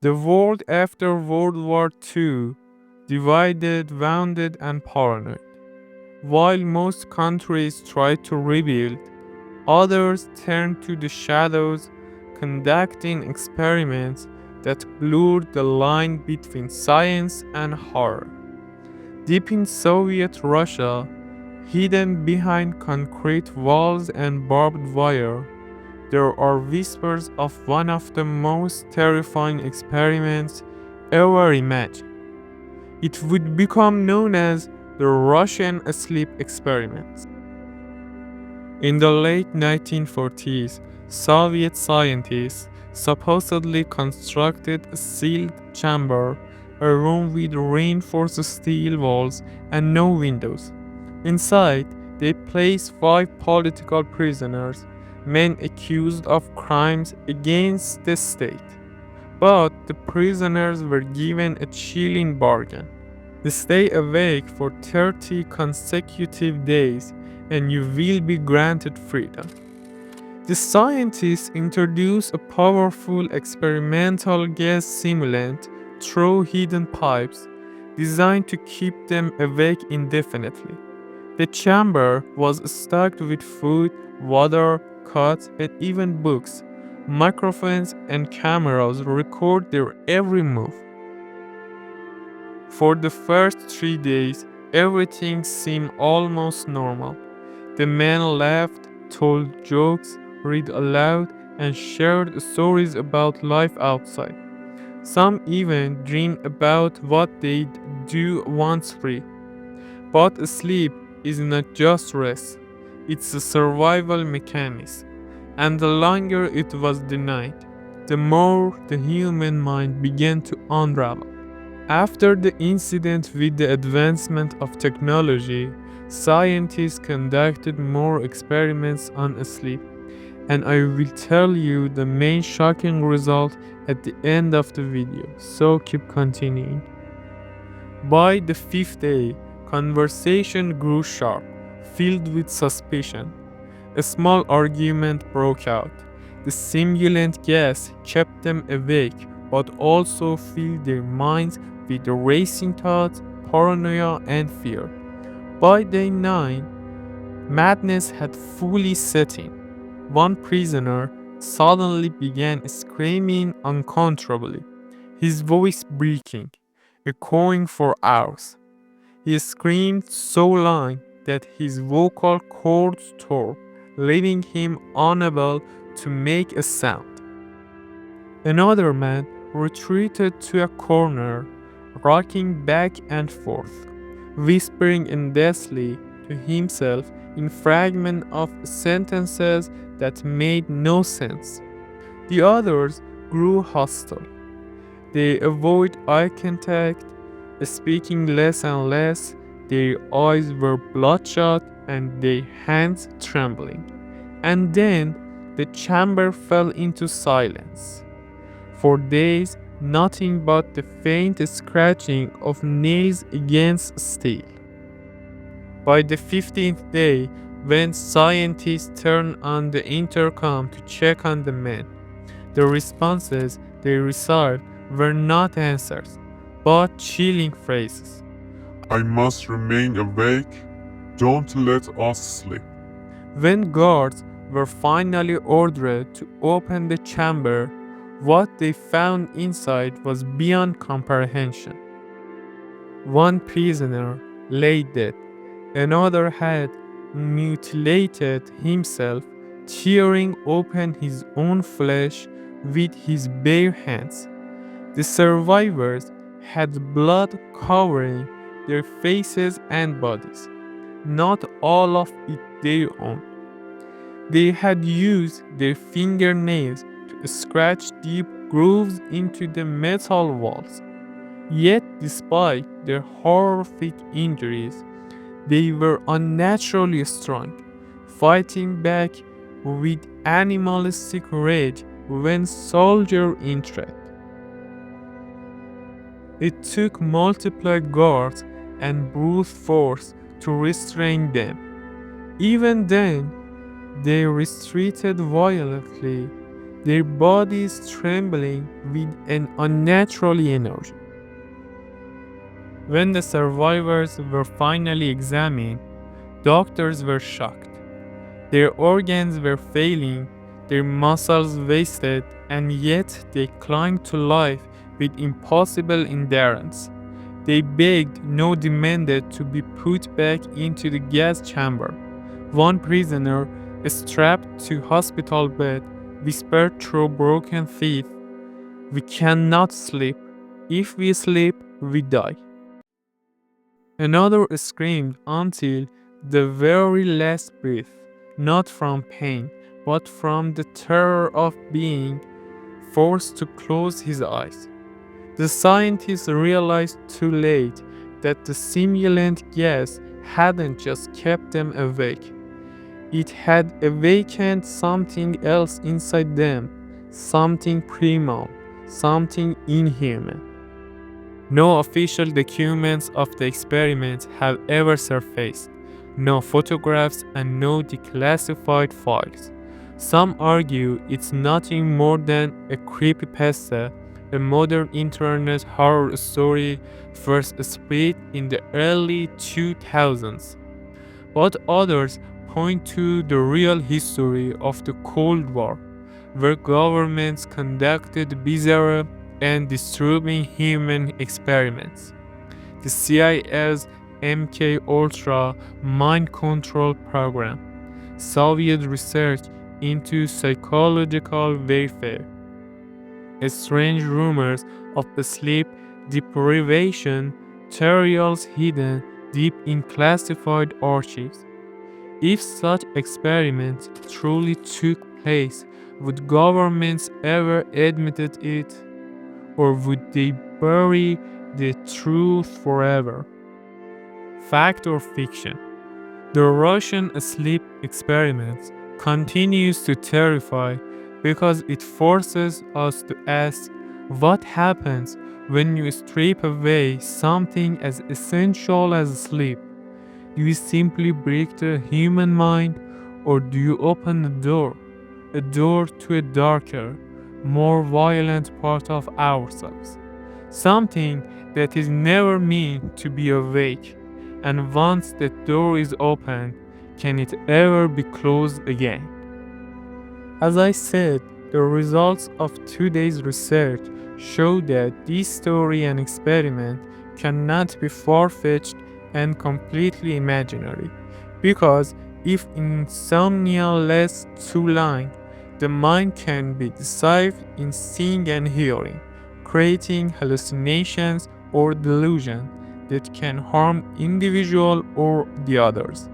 The world after World War II, divided, wounded, and paranoid. While most countries tried to rebuild, others turned to the shadows, conducting experiments that blurred the line between science and horror. Deep in Soviet Russia, hidden behind concrete walls and barbed wire, there are whispers of one of the most terrifying experiments ever imagined. It would become known as the Russian sleep experiments. In the late 1940s, Soviet scientists supposedly constructed a sealed chamber, a room with reinforced steel walls and no windows. Inside, they placed 5 political prisoners, men accused of crimes against the state. But the prisoners were given a chilling bargain. Stay awake for 30 consecutive days and you will be granted freedom. The scientists introduced a powerful experimental gas stimulant through hidden pipes designed to keep them awake indefinitely. The chamber was stocked with food, water, cuts, and even books. Microphones and cameras record their every move. For the first 3 days, everything seemed almost normal. The men laughed, told jokes, read aloud, and shared stories about life outside. Some even dreamed about what they'd do once free. But sleep is not just rest, it's a survival mechanism. And the longer it was denied, the more the human mind began to unravel. After the incident with the advancement of technology, scientists conducted more experiments on sleep, and I will tell you the main shocking result at the end of the video, so keep continuing. By the fifth day, conversation grew sharp, filled with suspicion. A small argument broke out. The stimulant gas kept them awake, but also filled their minds with racing thoughts, paranoia, and fear. By day 9, madness had fully set in. One prisoner suddenly began screaming uncontrollably, his voice breaking, echoing for hours. He screamed so loud that his vocal cords tore, leaving him unable to make a sound. Another man retreated to a corner, rocking back and forth, whispering endlessly to himself in fragments of sentences that made no sense. The others grew hostile. They avoided eye contact, speaking less and less, their eyes were bloodshot and their hands trembling. And then the chamber fell into silence. For days, nothing but the faint scratching of nails against steel. By the 15th day, when scientists turned on the intercom to check on the men, the responses they received were not answers, but chilling phrases. I must remain awake. Don't let us sleep. When guards were finally ordered to open the chamber, what they found inside was beyond comprehension. One prisoner lay dead, another had mutilated himself, tearing open his own flesh with his bare hands. The survivors had blood covering their faces and bodies, not all of it their own. They had used their fingernails to scratch deep grooves into the metal walls. Yet, despite their horrific injuries, they were unnaturally strong, fighting back with animalistic rage when soldiers in threat. It took multiple guards and brute force to restrain them. Even then, they retreated violently, their bodies trembling with an unnatural energy. When the survivors were finally examined, doctors were shocked. Their organs were failing, their muscles wasted, and yet they clung to life with impossible endurance. They begged, no demanded, to be put back into the gas chamber. One prisoner, strapped to hospital bed, whispered through broken teeth, "We cannot sleep. If we sleep, we die." Another screamed until the very last breath, not from pain, but from the terror of being forced to close his eyes. The scientists realized too late that the stimulant gas hadn't just kept them awake, it had awakened something else inside them, something primal, something inhuman. No official documents of the experiment have ever surfaced, no photographs and no declassified files. Some argue it's nothing more than a creepypasta, a modern internet horror story first spread in the early 2000s. But others point to the real history of the Cold War, where governments conducted bizarre and disturbing human experiments. The CIA's MK Ultra mind control program, Soviet research into psychological warfare, strange rumors of sleep deprivation, tutorials hidden deep in classified archives. If such experiments truly took place, would governments ever admit it, or would they bury the truth forever? Fact or fiction? The Russian sleep experiment continues to terrify because it forces us to ask what happens when you strip away something as essential as sleep. Do you simply break the human mind, or do you open a door to a darker, more violent part of ourselves? Something that is never meant to be awake, and once that door is opened, can it ever be closed again? As I said, the results of today's research show that this story and experiment cannot be far-fetched and completely imaginary. Because if insomnia lasts too long, the mind can be deceived in seeing and hearing, creating hallucinations or delusion that can harm individual or the others.